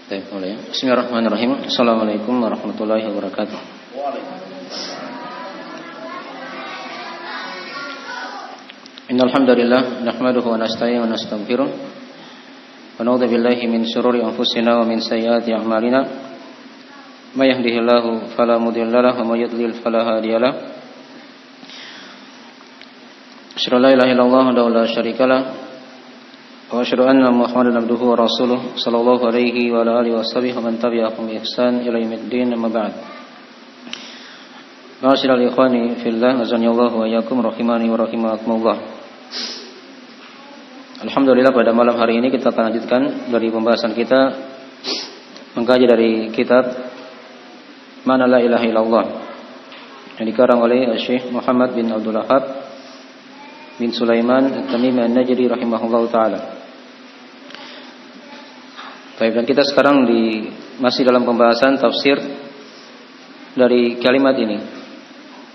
Baik, mulai. Bismillahirrahmanirrahim. Assalamualaikum warahmatullahi wabarakatuh. Innal hamdalillah nahmaduhu wa nasta'inuhu wa nastaghfiruh wa na'udzu billahi min shururi anfusina wa min sayyiati a'malina. May yahdihillahu fala mudilla lahu wa may yudlil fala hadiyalah. Asyhadu an la ilaha illallah wa la syarika lah. Wa asyhadu anna Muhammadan abduhu wa rasuluh sallallahu alaihi wa ala alihi washabihi wa man tabi'ahum bi ihsan ila yaumiddin, amma ba'd. Ma'asyiral ikhwani fillah, azanillahu wa iyyakum rahimani wa rahimakumullah. Alhamdulillah, pada malam hari ini kita akan lanjutkan dari pembahasan kita mengkaji dari kitab Ma'na la ilaha illallah yang dikarang oleh Syekh Muhammad bin Abdul Wahhab bin Sulaiman At-Tamimi An-Najdi rahimahullahu taala. Baik, dan kita sekarang masih dalam pembahasan tafsir dari kalimat ini,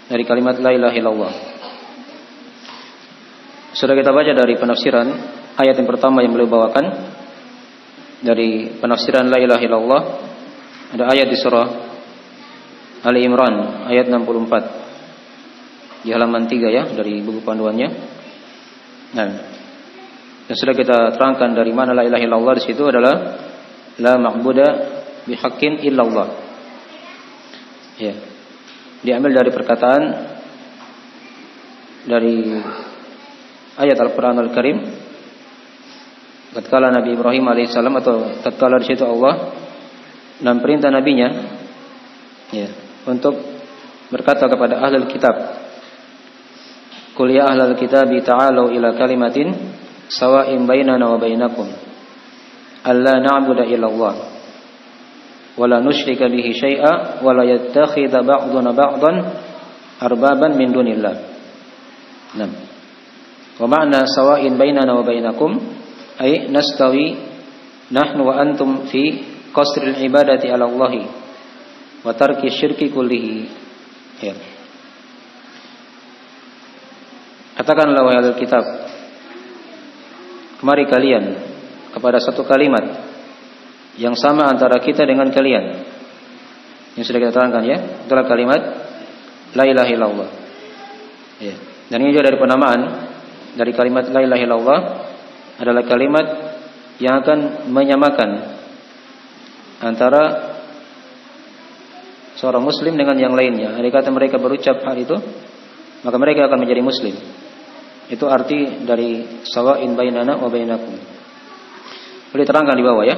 dari kalimat la ilaha illallah. Sudah kita baca dari penafsiran ayat yang pertama yang beliau bawakan dari penafsiran la ilaha illallah. Ada ayat di surah Ali Imran ayat 64 di halaman 3 ya, dari buku panduannya. Nah, yang sudah kita terangkan dari mana la ilaha illallah di situ adalah la ma'buda bihaqqin illallah. Ya. Diambil dari perkataan dari ayat Al-Qur'anul Karim. Tatkala Nabi Ibrahim alaihissalam, atau tatkala di situ Allah dan perintah nabinya ya untuk berkata kepada ahlul kitab, Qul ya ahlal kitabi ta'alu ila kalimatin sawa'in bainana wa bainakum alla na'budu illallah wa la nusyrika bihi syai'a wa la yattakhidha ba'duna ba'dan arbaban min dunillah. Nah, wa ma'na sawa'in bainana wa bainakum ay nastawi nahnu wa antum fi qasril ibadati 'ala Allah wa tarki syirki kullihi. Ya. Katakanlah wahai ahli kitab, kemari kalian kepada satu kalimat yang sama antara kita dengan kalian. Yang sudah kita terangkan ya, itulah kalimat la ilaha illallah. Ya. Dan ini juga dari penamaan dari kalimat la ilaha illallah adalah kalimat yang akan menyamakan antara seorang muslim dengan yang lainnya. Andai kata mereka berucap hal itu, maka mereka akan menjadi muslim. Itu arti dari sawa'in bainana wa bainakum. Boleh terangkan di bawah ya,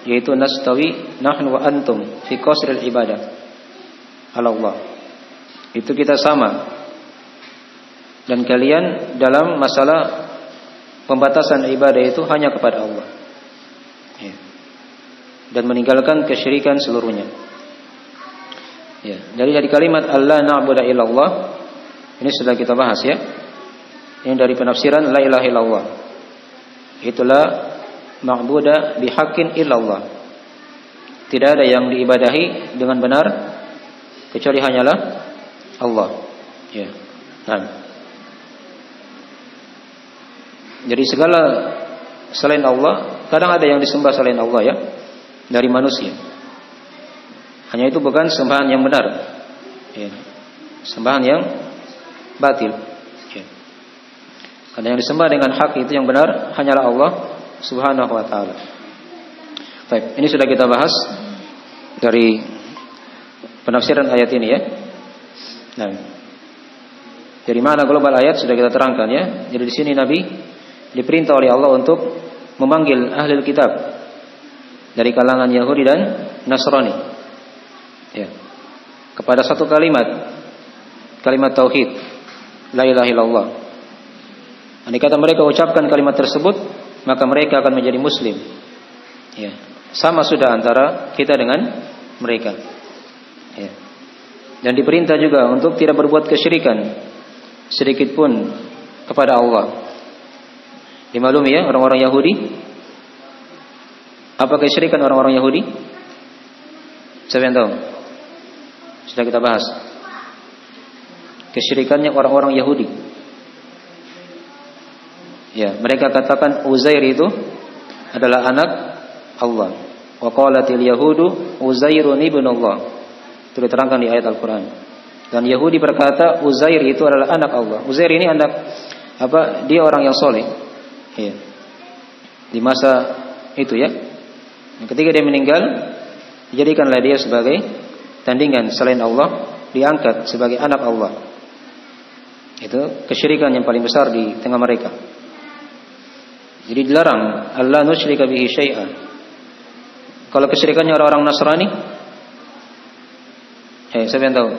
yaitu nastawi nahnu wa antum fi qasril ibadah ala Allah. Itu kita sama dan kalian dalam masalah pembatasan ibadah itu hanya kepada Allah ya. Dan meninggalkan kesyirikan seluruhnya ya. Dari kalimat Allah na'budu illallah ini sudah kita bahas ya. Ini dari penafsiran la ilaha illallah. Itulah ma'buda bihaqqin illallah. Tidak ada yang diibadahi dengan benar kecuali hanyalah Allah. Ya. Nah. Jadi segala selain Allah, kadang ada yang disembah selain Allah ya, dari manusia. Hanya itu bukan sembahan yang benar. Ya. Sembahan yang batil. Karena yang disembah dengan hak itu yang benar hanyalah Allah Subhanahu wa taala. Baik, ini sudah kita bahas dari penafsiran ayat ini ya. Nah, dari mana global ayat sudah kita terangkan ya. Jadi di sini Nabi diperintah oleh Allah untuk memanggil ahli kitab dari kalangan Yahudi dan Nasrani ya, kepada satu kalimat tauhid la ilaha illallah. Andai kata mereka ucapkan kalimat tersebut, maka mereka akan menjadi muslim. Ya, sama sudah antara kita dengan mereka. Ya. Dan diperintah juga untuk tidak berbuat kesyirikan sedikit pun kepada Allah. Dimaklumi ya orang-orang Yahudi. Apa kesyirikan orang-orang Yahudi? Siapa yang tahu? Sudah kita bahas. Kesyirikannya orang-orang Yahudi. Ya, mereka katakan Uzair itu adalah anak Allah. Wa qalatil yahudu Uzairun ibnullah. Itu diterangkan di ayat Al-Qur'an. Dan Yahudi berkata Uzair itu adalah anak Allah. Uzair ini anak dia orang yang soleh. Ya. Di masa itu ya. Ketika dia meninggal, dijadikanlah dia sebagai tandingan selain Allah, diangkat sebagai anak Allah. Itu kesyirikan yang paling besar di tengah mereka. Jadi dilarang Allah nusyrika bihi syai'an. Kalau kesyirikannya orang-orang Nasrani, siapa yang tahu?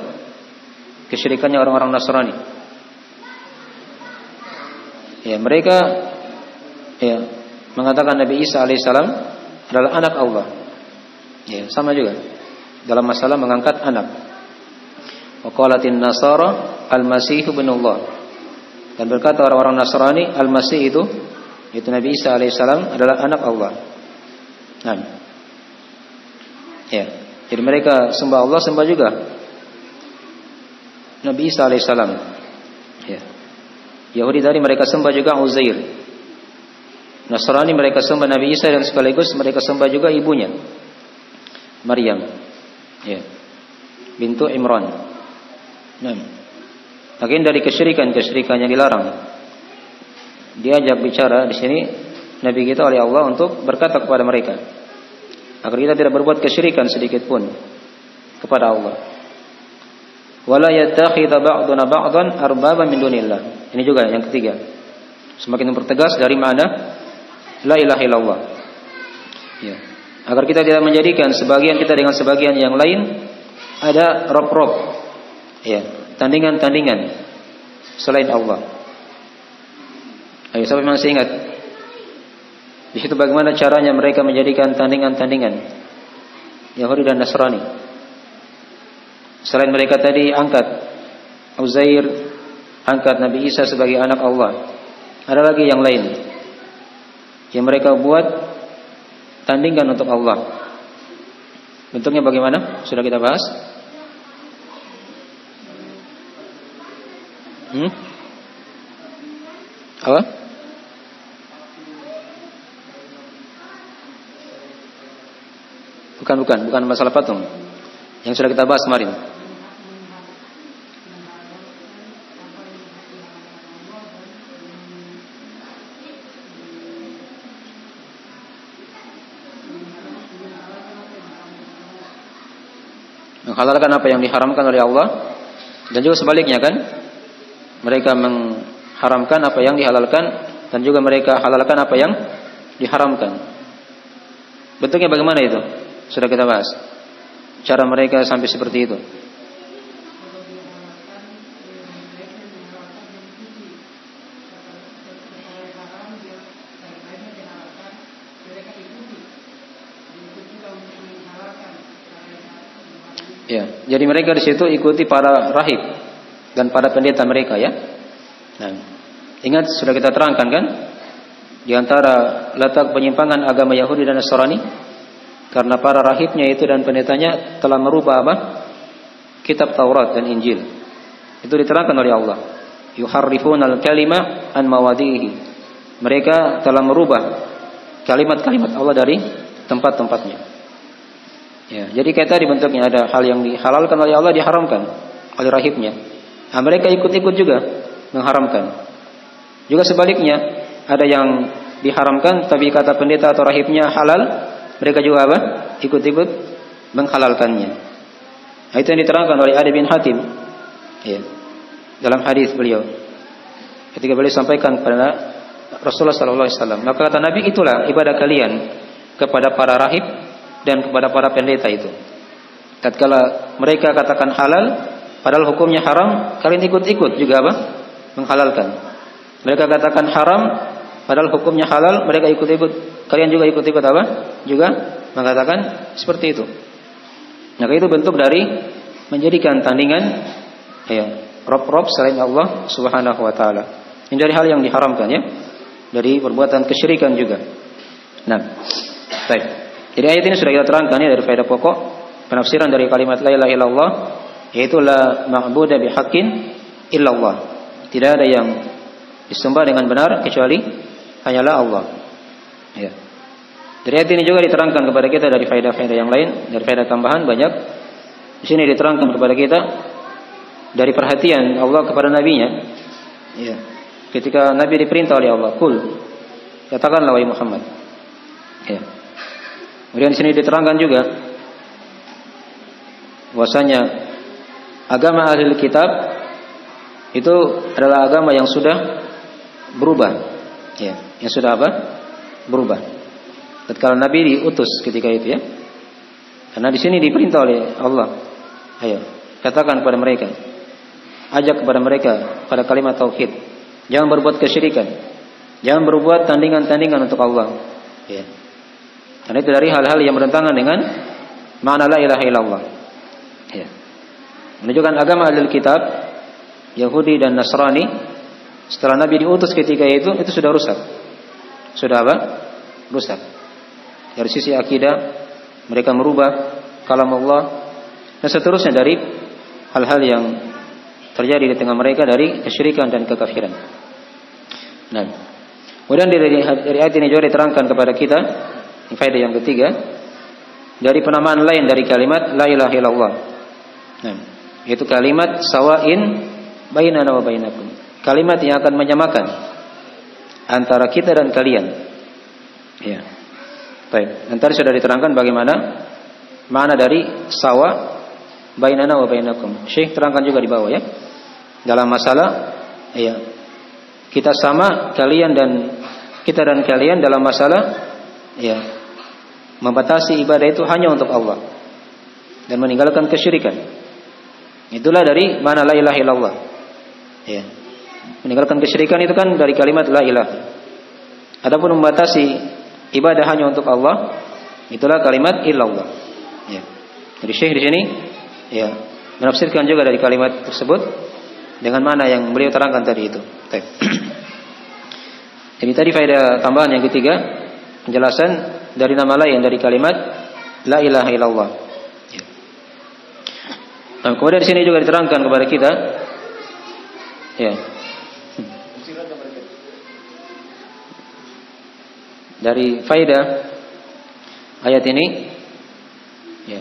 Kesyirikannya orang-orang Nasrani. Ya, mereka mengatakan Nabi Isa alaihissalam adalah anak Allah. Ya, sama juga dalam masalah mengangkat anak. Wa qalatin nasara al-masih ibnullah. Dan berkata orang-orang Nasrani al-Masih itu Nabi Isa alaihissalam adalah anak Allah. Nah. Ya, jadi mereka sembah Allah, sembah juga Nabi Isa alaihissalam. Ya. Yahudi tadi mereka sembah juga Uzair. Nasrani mereka sembah Nabi Isa dan sekaligus mereka sembah juga ibunya Maryam. Ya. Bintu Imran. Nah. Bagian dari kesyirikan yang dilarang. Diajak bicara di sini Nabi kita oleh Allah untuk berkata kepada mereka agar kita tidak berbuat kesyirikan sedikit pun kepada Allah. Wala yattakhidha ba'duna ba'dan arbaban min dunillah. Ini juga yang ketiga. Semakin mempertegas dari makna la ilaha illallah. Ya. Agar kita tidak menjadikan sebagian kita dengan sebagian yang lain ada rob-rob. Ya, tandingan-tandingan selain Allah. Ayo, siapa yang masih ingat? Di situ bagaimana caranya mereka menjadikan tandingan-tandingan Yahudi dan Nasrani. Selain mereka tadi angkat Uzair, angkat Nabi Isa sebagai anak Allah, ada lagi yang lain yang mereka buat tandingan untuk Allah. Bentuknya bagaimana? Sudah kita bahas. Apa? Bukan masalah patung. Yang sudah kita bahas kemarin. Menghalalkan apa yang diharamkan oleh Allah dan juga sebaliknya kan? Mereka mengharamkan apa yang dihalalkan dan juga mereka halalkan apa yang diharamkan. Bentuknya bagaimana itu? Sudah kita bahas. Cara mereka sampai seperti itu. Ya, jadi mereka di situ ikuti para rahib dan para pendeta mereka ya. Nah, ingat sudah kita terangkan kan? Di antara letak penyimpangan agama Yahudi dan Nasrani karena para rahibnya itu dan pendetanya telah merubah apa? Kitab Taurat dan Injil. Itu diterangkan oleh Allah. Yuharrifunal kalima an mawadihi. Mereka telah merubah kalimat-kalimat Allah dari tempat-tempatnya. Ya, jadi kayak tadi bentuknya ada hal yang dihalalkan oleh Allah diharamkan oleh rahibnya. Nah, mereka ikut-ikut juga mengharamkan. Juga sebaliknya, ada yang diharamkan tapi kata pendeta atau rahibnya halal, mereka juga apa? Ikut-ikut menghalalkannya. Nah, itu yang diterangkan oleh Adi bin Hatim. Ya. Dalam hadis beliau ketika beliau sampaikan kepada Rasulullah sallallahu alaihi wasallam, maka kata Nabi, itulah ibadah kalian kepada para rahib dan kepada para pendeta itu. Tatkala mereka katakan halal padahal hukumnya haram, kalian ikut-ikut juga apa? Menghalalkan. Mereka katakan haram padahal hukumnya halal, mereka ikut-ikut, kalian juga ikut-ikut apa? Juga mengatakan seperti itu. Maka itu bentuk dari menjadikan tandingan ya, rob-rob selain Allah Subhanahu wa taala. Ini dari hal yang diharamkan ya. Dari perbuatan kesyirikan juga. Nah, baik. Jadi ayat ini sudah kita terangkan ya dari faedah pokok penafsiran dari kalimat la ilaha illallah, yaitu la ma'budu bihaqqin illallah. Tidak ada yang disembah dengan benar kecuali hanyalah Allah. Ya. Dari ayat ini juga diterangkan kepada kita dari faedah-faedah yang lain, dari faedah tambahan banyak. Di sini diterangkan kepada kita dari perhatian Allah kepada nabinya. Ya. Ketika Nabi diperintah oleh Allah, "Qul," katakanlah wahai Muhammad. Ya. Kemudian di sini diterangkan juga bahwasanya agama ahli kitab itu adalah agama yang sudah berubah. Ya, yang sudah apa? Berubah. Tatkala Nabi diutus ketika itu ya. Karena di sini diperintah oleh Allah. Ayo, katakan kepada mereka. Ajak kepada mereka pada kalimat tauhid. Jangan berbuat kesyirikan. Jangan berbuat tandingan-tandingan untuk Allah. Ya. Karena itu dari hal-hal yang bertentangan dengan makna la ilaha illallah. Ya. Menunjukkan agama ahli kitab Yahudi dan Nasrani setelah Nabi diutus ketika itu sudah rusak. Sudah apa? Rusak. Dari sisi akidah mereka merubah kalam Allah dan seterusnya dari hal-hal yang terjadi di tengah mereka dari kesyirikan dan kekafiran. Nah, kemudian dari ayat ini juga diterangkan kepada kita faedah yang ketiga dari penamaan lain dari kalimat la ilaha illallah. Nah, yaitu kalimat sawain bainana wa bainakum. Kalimat yang akan menyamakan antara kita dan kalian. Ya. Baik, nanti sudah diterangkan bagaimana makna dari sawa bainana wa bainakum. Syekh terangkan juga di bawah ya. Dalam masalah ya, kita sama kalian dan kita dan kalian dalam masalah ya, membatasi ibadah itu hanya untuk Allah dan meninggalkan kesyirikan. Itulah dari mana la ilaha illallah. Ya. Meninggalkan kesyirikan itu kan dari kalimat la ilaha. Adapun membatasi ibadah hanya untuk Allah, itulah kalimat illallah. Ya. Jadi Syekh di sini ya menafsirkan juga dari kalimat tersebut dengan mana yang beliau terangkan tadi itu. Jadi tadi faedah tambahan yang ketiga, penjelasan dari nama lain dari kalimat la ilaha illallah. Ya. Nah, kemudian di sini juga diterangkan kepada kita ya. Dari faedah ayat ini ya,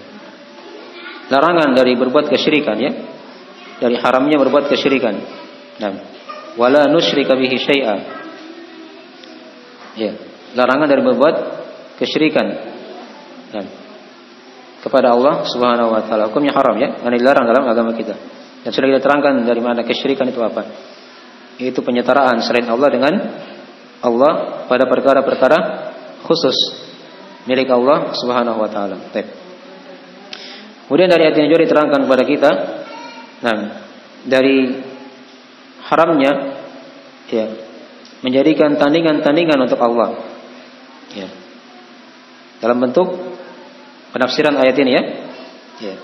larangan dari berbuat kesyirikan ya, dari haramnya berbuat kesyirikan. Nah, wala nusyrika bihi syai'a. Ya, larangan dari berbuat kesyirikan. Nah, kepada Allah Subhanahu wa taala. Hukumnya haram ya, karena dilarang dalam agama kita. Dan sudah kita terangkan dari mana kesyirikan itu apa. Yaitu penyetaraan selain Allah dengan Allah pada perkara-perkara khusus milik Allah Subhanahu wa taala. Kemudian dari ayat ini juga diterangkan kepada kita, nah, dari haramnya ya, menjadikan tandingan-tandingan untuk Allah. Ya. Dalam bentuk penafsiran ayat ini ya. Ya.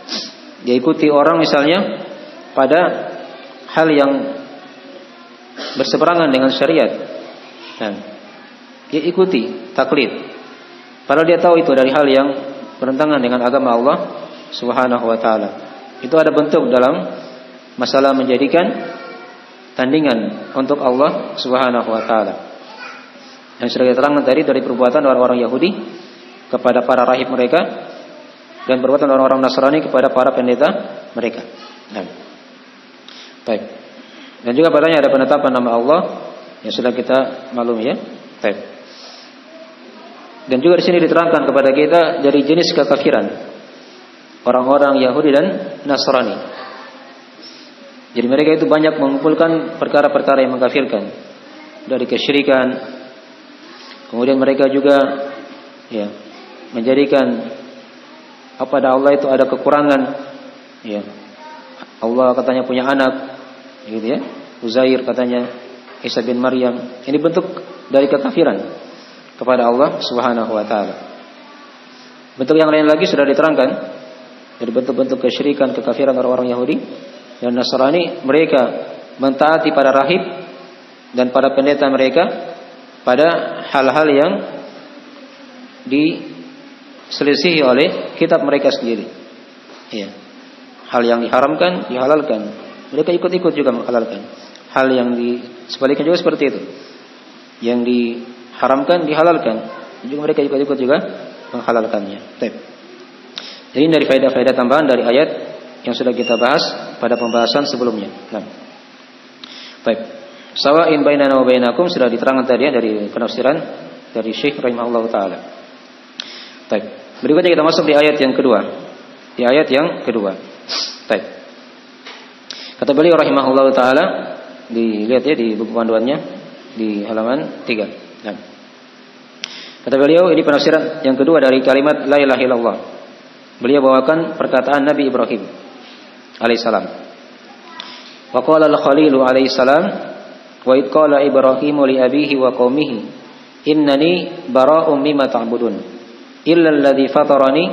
Diikuti orang misalnya pada hal yang berseberangan dengan syariat. Nah, dia ikuti taklid. Padahal dia tahu itu dari hal yang bertentangan dengan agama Allah Subhanahu wa taala. Itu ada bentuk dalam masalah menjadikan tandingan untuk Allah Subhanahu wa taala. Yang sudah kita terangkan tadi dari perbuatan orang-orang Yahudi kepada para rahib mereka dan perbuatan orang-orang Nasrani kepada para pendeta mereka. Nah. Baik. Dan juga padanya ada penetapan nama Allah yang sudah kita maklumi ya. Baik. Dan juga di sini diterangkan kepada kita dari jenis kekafiran orang-orang Yahudi dan Nasrani. Jadi mereka itu banyak mengumpulkan perkara-perkara yang mengkafirkan dari kesyirikan. Kemudian mereka juga ya menjadikan pada Allah itu ada kekurangan. Ya. Allah katanya punya anak, gitu ya. Uzair katanya Isa bin Maryam. Ini bentuk dari kekafiran kepada Allah Subhanahu wa taala. Bentuk yang lain lagi sudah diterangkan dari bentuk-bentuk kesyirikan, kekafiran orang-orang Yahudi dan Nasrani. Mereka mentaati para rahib dan para pendeta mereka pada hal-hal yang diselisihi oleh kitab mereka sendiri. Ya. Hal yang diharamkan dihalalkan, mereka ikut-ikut juga menghalalkan. Hal yang sebaliknya juga seperti itu. Yang diharamkan dihalalkan, juga mereka ikut juga menghalalkannya. Baik. Jadi dari faedah-faedah tambahan dari ayat yang sudah kita bahas pada pembahasan sebelumnya. Nah. Baik. Sawa'in bainana wa bainakum sudah diterangkan tadi ya dari penafsiran dari Syekh rahimahullahu taala. Baik. Berikutnya kita masuk di ayat yang kedua. Di ayat yang kedua. Baik. Kata beliau rahimahullahu taala, dilihat ya di buku panduannya di halaman 3. Nah. Kata beliau ini penafsiran yang kedua dari kalimat la ilaha illallah. Beliau bawakan perkataan Nabi Ibrahim alaihissalam. Wa qala al-Khalilu alaihissalam wa id qala Ibrahimu li abihi wa qaumihi innani bara'um mimma ta'budun illa alladhi fatarani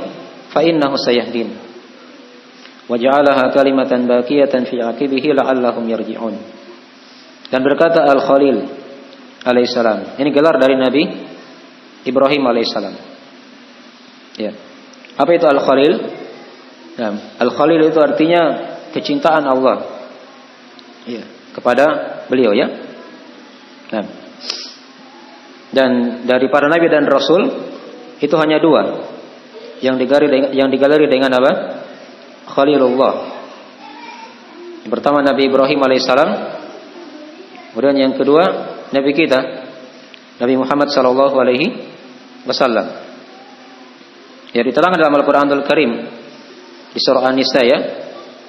fa innahu sayahdin wa ja'alaha kalimatan baqiyatan fi 'aqibihi la'allahum yarji'un. Dan berkata Al-Khalil alaihissalam, ini gelar dari Nabi Ibrahim alaihissalam. Ya. Apa itu Al-Khalil? Nah, Al-Khalil itu artinya kecintaan Allah. Ya, kepada beliau ya. Nah. Dan dari para nabi dan rasul itu hanya dua yang digaleri dengan apa? Khalilullah. Yang pertama Nabi Ibrahim alaihissalam. Kemudian yang kedua Nabi kita Nabi Muhammad sallallahu alaihi wasallam. Ya diterangkan dalam Al-Qur'anul Karim di surah An-Nisa ya,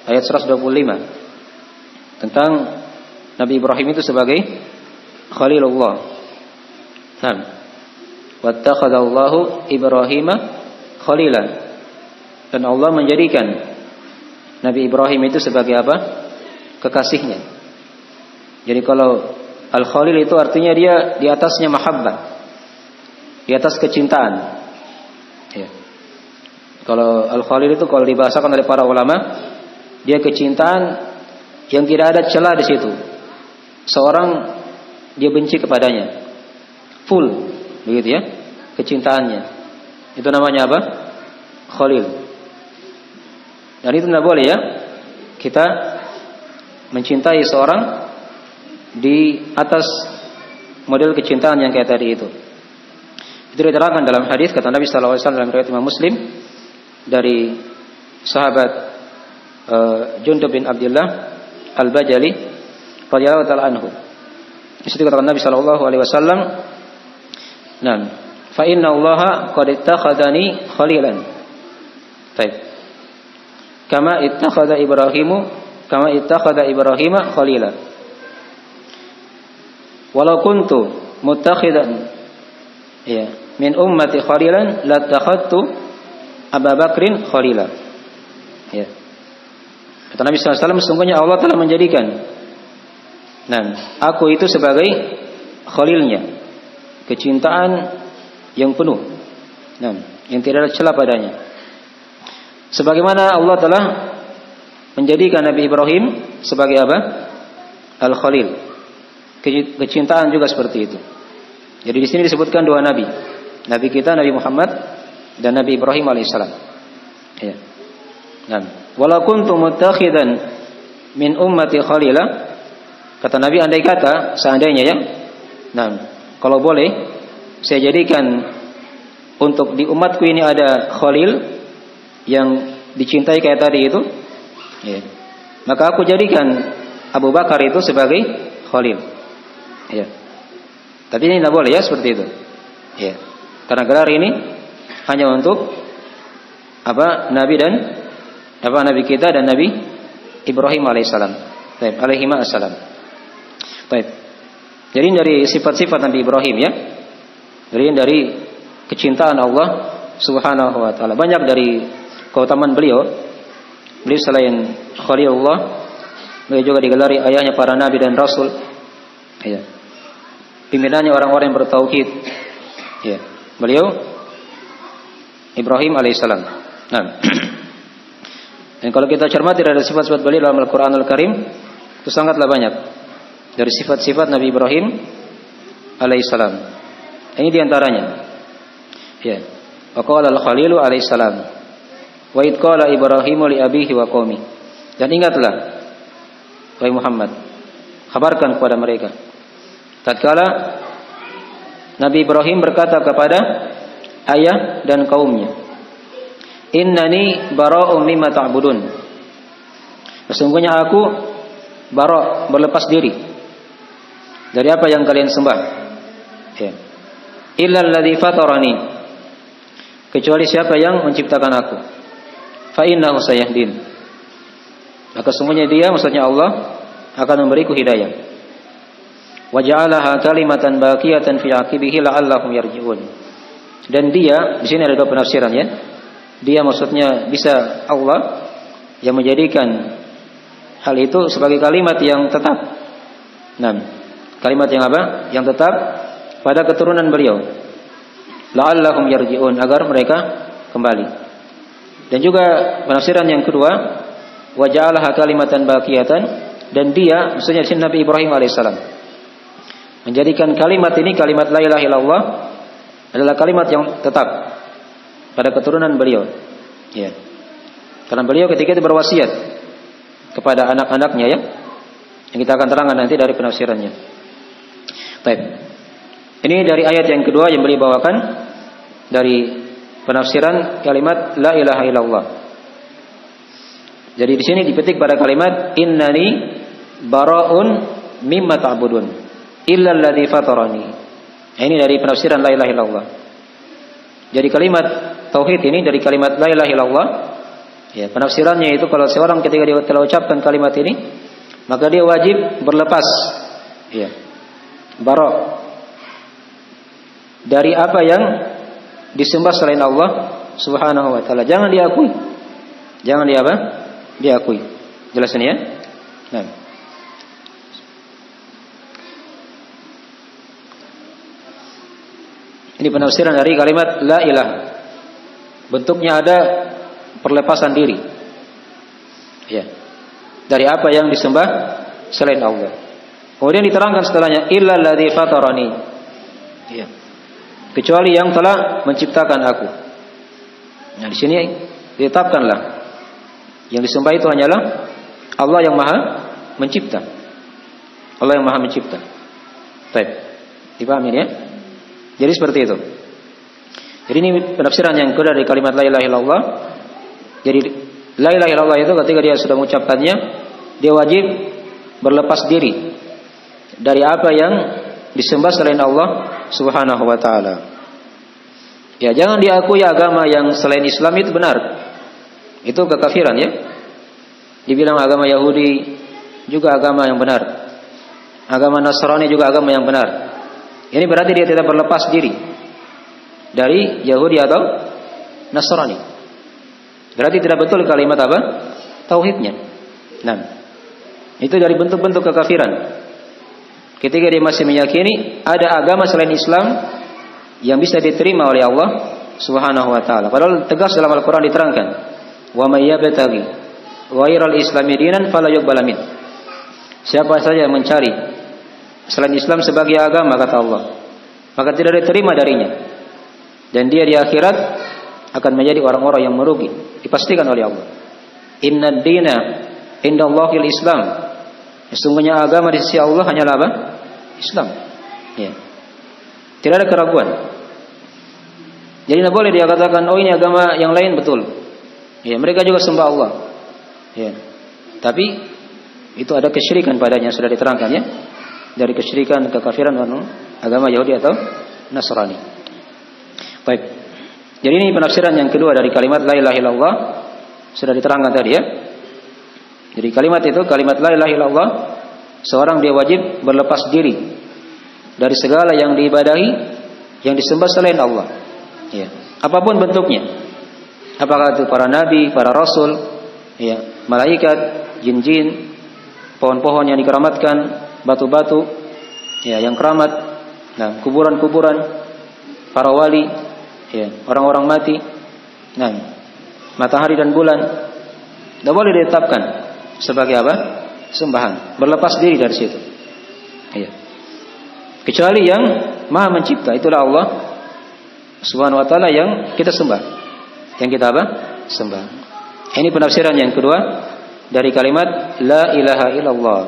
ayat 125 tentang Nabi Ibrahim itu sebagai Khalilullah. Nah, wattakhadallahu Ibrahima khalilan. Dan Allah menjadikan Nabi Ibrahim itu sebagai apa? Kekasihnya. Jadi kalau Al-Khalil itu artinya dia di atasnya mahabbah, di atas kecintaan. Ya. Kalau Al-Khalil itu kalau dibahasakan oleh para ulama, dia kecintaan yang tidak ada celah di situ. Seorang dia benci kepadanya, full, begitu ya, kecintaannya. Itu namanya apa? Khalil. Dan itu tidak boleh ya, kita mencintai seorang di atas model kecintaan yang kayak tadi itu. Itu diterangkan dalam hadis kata Nabi sallallahu alaihi wasallam dalam riwayat Imam Muslim dari sahabat Jundub bin Abdullah Al-Bajali radhiyallahu taala anhu. Di situ kata Nabi sallallahu alaihi wasallam, "Nam, fa inna Allaha qad ittakhadani khalilan." Baik. Kama ittakhadha Ibrahima khalila. Walau kuntu muttakhidan ya min ummati khalilan latakhadtu Abu Bakrin khalila. Ya. Kata Nabi sallallahu alaihi wasallam, sesungguhnya Allah telah menjadikan aku itu sebagai khalilnya, kecintaan yang penuh. Yang tidak ada celah padanya. Sebagaimana Allah telah menjadikan Nabi Ibrahim sebagai apa? Al-Khalil. Kecintaan juga seperti itu. Jadi di sini disebutkan dua nabi. Nabi kita Nabi Muhammad dan Nabi Ibrahim alaihissalam. Ya. Walau kuntu muttakhidan min ummati khalila, kata Nabi andai kata seandainya ya. Kalau boleh saya jadikan untuk di umatku ini ada khalil yang dicintai kayak tadi itu. Ya. Maka aku jadikan Abu Bakar itu sebagai khalil. Ya. Tapi ini tidak boleh ya seperti itu. Ya. Karena gelar ini hanya untuk Nabi dan Nabi kita dan Nabi Ibrahim alaihissalam. Baik, alaihi assalam. Baik. Jadi dari sifat-sifat Nabi Ibrahim ya. Dari kecintaan Allah Subhanahu wa taala. Banyak dari keutamaan beliau selain Khalilullah, beliau juga digelari ayahnya para nabi dan rasul. Ya. Pimpinannya orang-orang yang bertauhid. Ya. Beliau Ibrahim alaihissalam. Dan kalau kita cermati dari sifat-sifat beliau dalam Al-Qur'anul Karim, itu sangatlah banyak dari sifat-sifat Nabi Ibrahim alaihissalam. Ini diantaranya. Ya. Wa qala al-Khalilu alaihissalam, wa id qala Ibrahimu li abihi wa qaumi. Dan ingatlah wahai Muhammad, kabarkan kepada mereka tatkala Nabi Ibrahim berkata kepada ayah dan kaumnya. Innani bara'um mimma ta'budun. Sesungguhnya aku bara', berlepas diri dari apa yang kalian sembah. Ya. Illa alladzi fatarani, kecuali siapa yang menciptakan aku. Fa innahu sayahdin, maka sesungguhnya dia, maksudnya Allah, akan memberiku hidayah. Wa ja'alaha kalimatan baqiyatan fi aqibihi la'allahum yarji'un. Dan dia, di sini ada dua penafsiran ya. Dia maksudnya bisa Allah yang menjadikan hal itu sebagai kalimat yang tetap. Nah, kalimat yang apa? Yang tetap pada keturunan beliau. La'allahum yarji'un, agar mereka kembali. Dan juga penafsiran yang kedua, wa ja'alaha kalimatan baqiyatan, dan dia, maksudnya di sini Nabi Ibrahim alaihissalam, menjadikan kalimat ini, kalimat la ilaha illallah, adalah kalimat yang tetap pada keturunan beliau. Ya. Karena beliau ketika itu berwasiat kepada anak-anaknya ya. Yang kita akan terangkan nanti dari penafsirannya. Baik. Ini dari ayat yang kedua yang beliau bawakan dari penafsiran kalimat la ilaha illallah. Jadi di sini dipetik pada kalimat innani bara'un mimma ta'budun illa alladzi fatarani. Ini dari penafsiran la ilaha illallah. Jadi kalimat tauhid ini dari kalimat la ilaha illallah. Ya, penafsirannya itu kalau seorang ketika dia telah ucapkan kalimat ini, maka dia wajib berlepas ya, bara' dari apa yang disembah selain Allah Subhanahu wa taala. Jangan diakui. Jangan diakui. Jelas ini ya? Nah. Ini penafsiran dari kalimat la ilaha. Bentuknya ada perlepasan diri. Ya. Dari apa yang disembah selain Allah. Kemudian diterangkan setelahnya illa alladzi fatarani. Ya. Kecuali yang telah menciptakan aku. Nah, di sini ditetapkanlah yang disembah itu hanyalah Allah yang Maha Mencipta. Allah yang Maha Mencipta. Baik. Dipahami ya? Jadi seperti itu. Jadi ini penafsiran yang kedua dari kalimat la ilaha illallah. Jadi la ilaha illallah itu ketika dia sudah mengucapkannya, dia wajib berlepas diri dari apa yang disembah selain Allah Subhanahu wa taala. Ya, jangan diakui agama yang selain Islam itu benar. Itu kekafiran ya. Dibilang agama Yahudi juga agama yang benar. Agama Nasrani juga agama yang benar. Ini berarti dia tidak berlepas diri dari Yahudi atau Nasrani. Berarti tidak betul kalimat apa? Tauhidnya. Nah, itu dari bentuk-bentuk kekafiran. Ketika dia masih meyakini ada agama selain Islam yang bisa diterima oleh Allah Subhanahu wa taala. Padahal tegas dalam Al-Qur'an diterangkan, "Wa may yabtaghi ghairal islami dinan fala yuqbal min." Siapa saja yang mencari selain Islam sebagai agama, kata Allah, maka tidak diterima darinya. Dan dia di akhirat akan menjadi orang-orang yang merugi, dipastikan oleh Allah. Innad dina indallahil Islam. Sesungguhnya agama di sisi Allah hanyalah apa? Islam. Ya. Tidak ada keraguan. Jadi tidak boleh dia katakan, oh ini agama yang lain betul. Ya, mereka juga sembah Allah. Ya. Tapi itu ada kesyirikan padanya, sudah diterangkan ya. Dari kesyirikan, kekafiran agama Yahudi atau Nasrani. Baik. Jadi ini penafsiran yang kedua dari kalimat la ilaha illallah, sudah diterangkan tadi ya. Jadi kalimat itu, kalimat la ilaha illallah, seorang dia wajib berlepas diri dari segala yang diibadahi, yang disembah selain Allah. Ya. Apapun bentuknya. Apakah itu para nabi, para rasul, ya, malaikat, jin-jin, pohon-pohon yang dikeramatkan, batu-batu ya yang keramat, nah kuburan-kuburan, para wali, ya, orang-orang mati, nah matahari dan bulan, tidak boleh ditetapkan sebagai apa? Sembahan. Berlepas diri dari situ. Ya. Kecuali yang Maha Mencipta, itulah Allah Subhanahu wa taala yang kita sembah, yang kita apa? Sembah. Ini penafsiran yang kedua dari kalimat la ilaha illallah.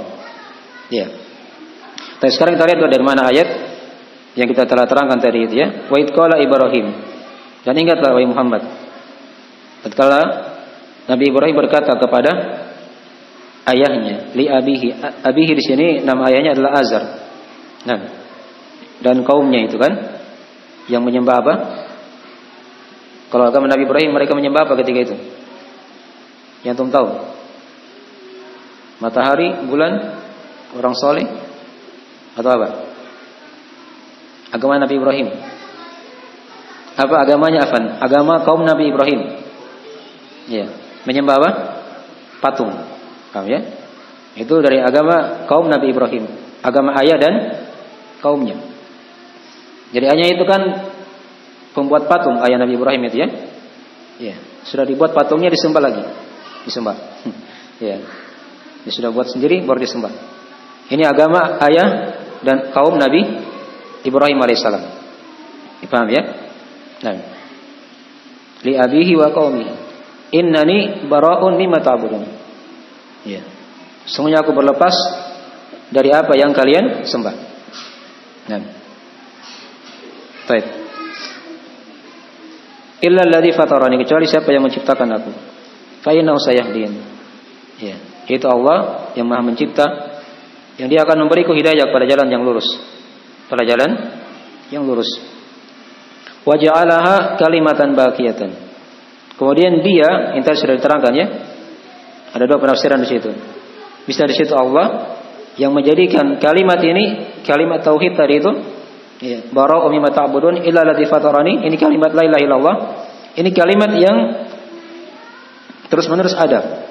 Ya. Tapi sekarang kita lihat dari mana ayat yang kita telah terangkan tadi itu ya. Wa id qala Ibrahim Dan ingatlah wahai Muhammad, tatkala Nabi Ibrahim berkata kepada ayahnya, li abihi. Abihi di sini nama ayahnya adalah Azar. Nah, dan kaumnya itu kan yang menyembah apa? Kalau agama Nabi Ibrahim mereka menyembah apa ketika itu? Yang antum tahu? Matahari, bulan, orang soleh, atau apa? Agama Nabi Ibrahim. Apa agamanya Afan? Agama kaum Nabi Ibrahim. Ya, menyembah apa? Patung. Paham ya? Itu dari agama kaum Nabi Ibrahim. Agama ayah dan kaumnya. Jadi ayahnya itu kan pembuat patung, ayah Nabi Ibrahim itu ya. Ya, sudah dibuat patungnya disembah lagi. Disembah. Ya. Dia sudah buat sendiri baru disembah. Ini agama ayah dan kaum Nabi Ibrahim alaihissalam. Dipaham ya? Nah. Li abihi wa qaumihi. Innani bara'un mimma ta'budun. Ya. Sungguhnya aku berlepas dari apa yang kalian sembah. Nah. Baik. Illa alladzi fatarani, kecuali siapa yang menciptakan aku. Fa innahu sayahdin. Ya, itu Allah yang Maha Mencipta, yang Dia akan memberiku hidayah pada jalan yang lurus. Pada jalan yang lurus. Wa ja'alaha kalimatan baqiyatan. Kemudian Dia, yang tadi sudah diterangkan ya. Ada dua penafsiran di situ. Bisa di situ Allah yang menjadikan kalimat ini, kalimat tauhid tadi itu, ya, bara'u mimma ta'budun illa alladzi fatarani, ini kalimat la ilaha illallah. Ini kalimat yang terus-menerus ada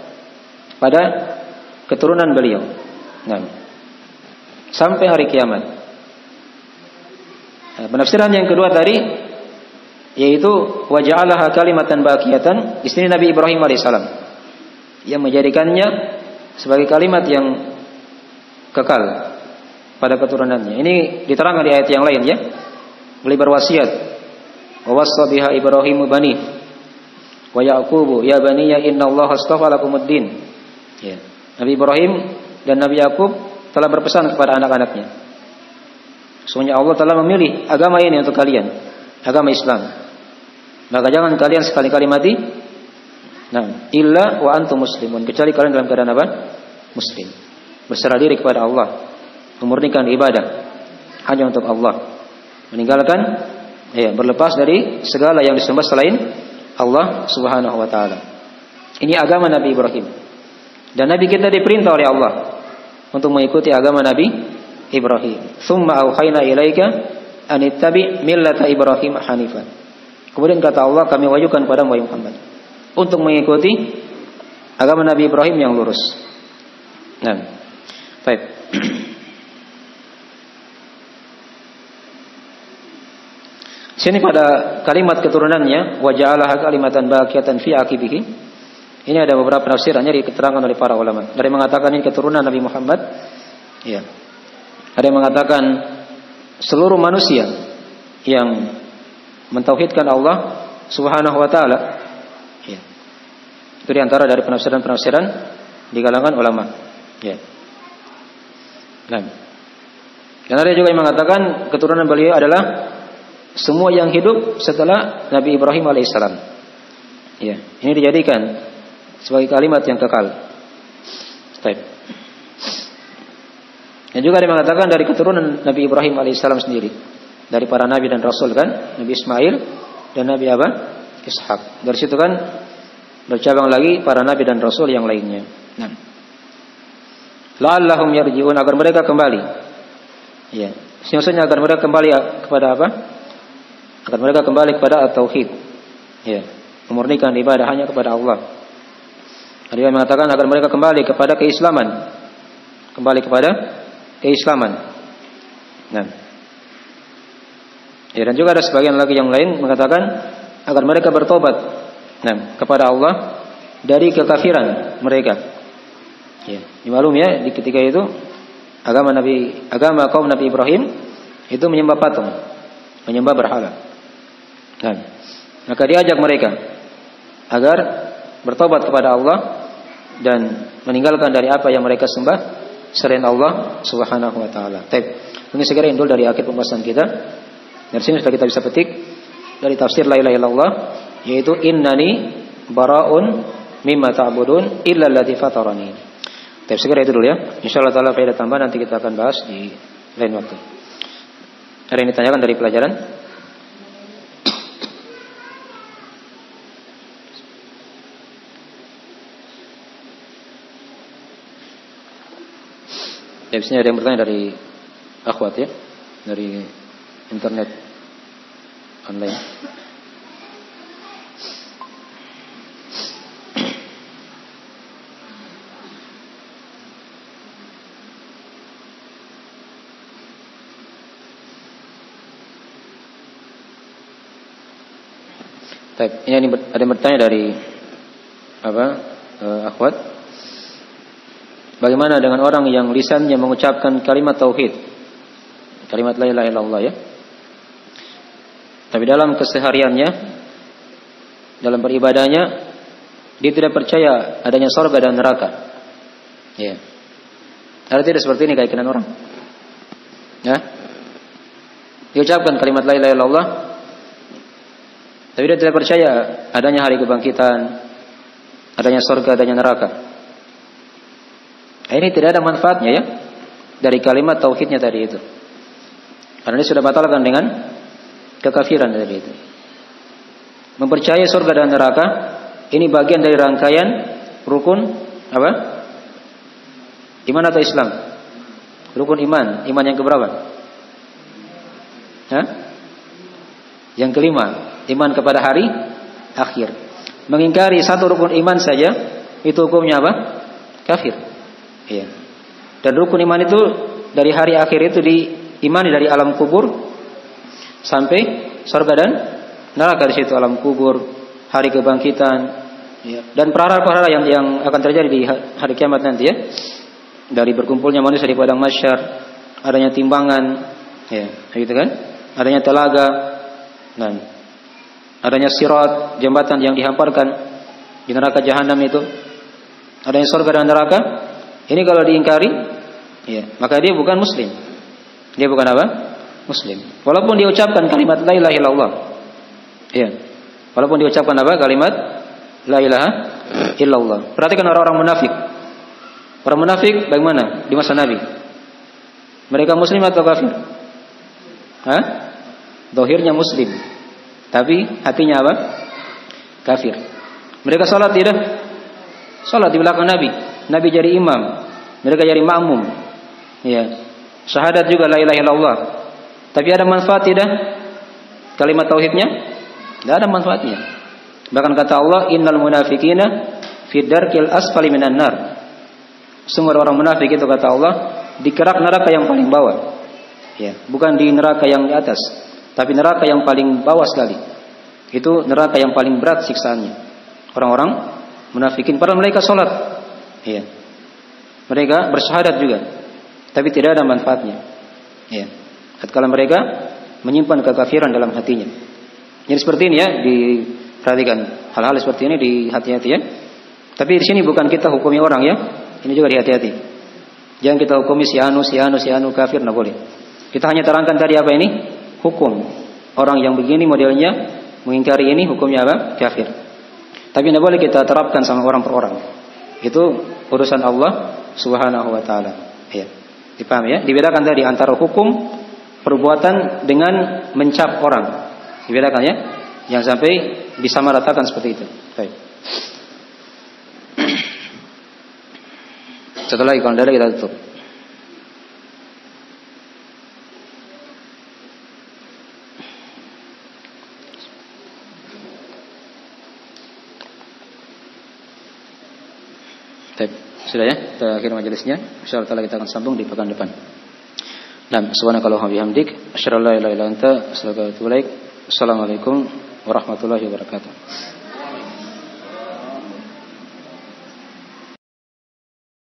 pada keturunan beliau. Nah, sampai hari kiamat. Nah, penafsiran yang kedua tadi yaitu wa ja'alaha kalimatan baqiyatan. Di sini Nabi Ibrahim alaihissalam yang menjadikannya sebagai kalimat yang kekal pada keturunannya. Ini diterangkan di ayat yang lain ya. Beliau berwasiat, wa wassa biha Ibrahimu bani wa Yaqubu ya baniya innallaha astafa lakumuddin. Ya. Nabi Ibrahim dan Nabi Yakub telah berpesan kepada anak-anaknya. Sesungguhnya Allah telah memilih agama ini untuk kalian, agama Islam. Maka jangan kalian sekali-kali mati. Nah, illa wa antum muslimun, kecuali kalian dalam keadaan apa? Muslim. Berserah diri kepada Allah, memurnikan ibadah hanya untuk Allah, meninggalkan berlepas dari segala yang disembah selain Allah Subhanahu wa taala. Ini agama Nabi Ibrahim. Dan Nabi kita diperintah oleh Allah untuk mengikuti agama Nabi Ibrahim. Tsumma auhayna ilaika an ittabi' millata Ibrahim hanifan. Kemudian kata Allah, kami wahyukan kepada Muhammad untuk mengikuti agama Nabi Ibrahim yang lurus. Nah, baik. Sini pada kalimat keturunannya wa ja'alaha kalimatan baqiyatan fi aqibihi. Ini ada beberapa penafsirannya diterangkan oleh para ulama. Ada yang mengatakan ini keturunan Nabi Muhammad. Ya. Ada yang mengatakan seluruh manusia yang mentauhidkan Allah Subhanahu wa taala. Ya. Itu di antara dari penafsiran-penafsiran di kalangan ulama. Ya. Nah. Dan ada juga yang mengatakan keturunan beliau adalah semua yang hidup setelah Nabi Ibrahim alaihissalam. Ya, ini dijadikan sebagai kalimat yang kekal. Baik. Dan juga ada yang mengatakan dari keturunan Nabi Ibrahim alaihissalam sendiri, dari para nabi dan rasul kan, Nabi Ismail dan Nabi apa? Ishak. Dari situ kan bercabang lagi para nabi dan rasul yang lainnya. Nah, la'allahum yarji'un, agar mereka kembali. Ya, maksudnya agar mereka kembali kepada apa? Agar mereka kembali kepada at-tauhid. Ya, memurnikan ibadah hanya kepada Allah. Ada yang mengatakan agar mereka kembali kepada keislaman. Kembali kepada keislaman. Nah. Ya, dan juga ada sebagian lagi yang lain mengatakan agar mereka bertobat kepada Allah dari kekafiran mereka. Ya, dimaklum ya, di ketika itu agama kaum Nabi Ibrahim itu menyembah patung, menyembah berhala. Nah, maka diajak mereka agar bertobat kepada Allah dan meninggalkan dari apa yang mereka sembah selain Allah Subhanahu wa taala. Baik, ini segera indul dari akhir pembahasan kita. Dari sini sudah kita bisa petik dari tafsir la ilaha illallah, yaitu innani bara'un mimma ta'budun illa alladzi fatarani. Tapi segera itu dulu ya. Insyaallah taala faedah tambahan nanti kita akan bahas di lain waktu. Ada yang ditanyakan dari pelajaran? Ya, biasanya ada yang bertanya dari akhwat ya, dari internet online. Ini ada yang bertanya dari akhwat. Bagaimana dengan orang yang lisannya mengucapkan kalimat tauhid, kalimat la ilaha illallah ya, tapi dalam kesehariannya, dalam beribadahnya, dia tidak percaya adanya surga dan neraka. Ya, ada tidak seperti ini keyakinan orang? Ya, diucapkan kalimat la ilaha illallah, tapi dia tidak percaya adanya hari kebangkitan, adanya surga, adanya neraka. Ini tidak ada manfaatnya ya dari kalimat tauhidnya tadi itu. Karena dia sudah batalkan dengan kekafiran tadi itu. Mempercayai surga dan neraka ini bagian dari rangkaian rukun apa? Iman atau Islam? Rukun iman. Iman yang keberapa? Hah? Yang kelima, iman kepada hari akhir. Mengingkari satu rukun iman saja itu hukumnya apa? Kafir. Iya. Dan rukun iman itu dari hari akhir itu diimani dari alam kubur sampai surga dan neraka di situ, alam kubur, hari kebangkitan, ya. Dan perkara-perkara yang akan terjadi di hari kiamat nanti ya. Dari berkumpulnya manusia di padang mahsyar, adanya timbangan, ya, gitu kan? Adanya telaga, dan adanya sirat, jembatan yang dihamparkan di neraka jahanam itu. Adanya surga dan neraka. Ini kalau diingkari, ya, maka dia bukan muslim. Dia bukan apa? Muslim. Walaupun dia ucapkan kalimat la ilaha illallah. Ya. Walaupun dia ucapkan apa? Kalimat la ilaha illallah. Perhatikan orang-orang munafik. Orang munafik bagaimana di masa Nabi? Mereka muslim atau kafir? Hah? Zahirnya muslim, tapi hatinya apa? Kafir. Mereka salat tidak? Salat di belakang Nabi. Nabi jadi imam, mereka jadi makmum. Ya. Syahadat juga la ilaha illallah. Tapi ada manfaat tidak? Kalimat tauhidnya? Tidak ada manfaatnya. Bahkan kata Allah, innal munafiqina fi darkil asfali minan nar. Semua orang munafik itu kata Allah di kerak neraka yang paling bawah. Ya, bukan di neraka yang di atas, tapi neraka yang paling bawah sekali. Itu neraka yang paling berat siksaannya. Orang-orang munafikin padahal mereka salat. Iya. Mereka bersyahadat juga, tapi tidak ada manfaatnya. Iya. Tatkala mereka menyimpan kekafiran dalam hatinya. Jadi seperti ini ya, diperhatikan hal-hal seperti ini di hati-hati ya. Tapi di sini bukan kita hukumi orang ya. Ini juga dihati-hati. Jangan kita hukumi si anu kafir, tidak boleh. Kita hanya terangkan tadi apa ini? Hukum. Orang yang begini modelnya mengingkari ini hukumnya apa? Kafir. Tapi tidak boleh kita terapkan sama orang per orang. Itu urusan Allah Subhanahu wa taala. Ya. Dipaham ya? Dibedakan tadi antara hukum perbuatan dengan mencap orang. Dibedakan ya? Jangan sampai disamaratakan seperti itu. Baik. Satu lagi kalau ada kita tutup. Sudah ya, kita akhir majelisnya. Insyaallah kita akan sambung di pekan depan. Nah, subhanakallahumma bihamdik, asyhadu an la ilaha illa anta, astaghfiruka wa atubu ilaik. Assalamualaikum warahmatullahi wabarakatuh.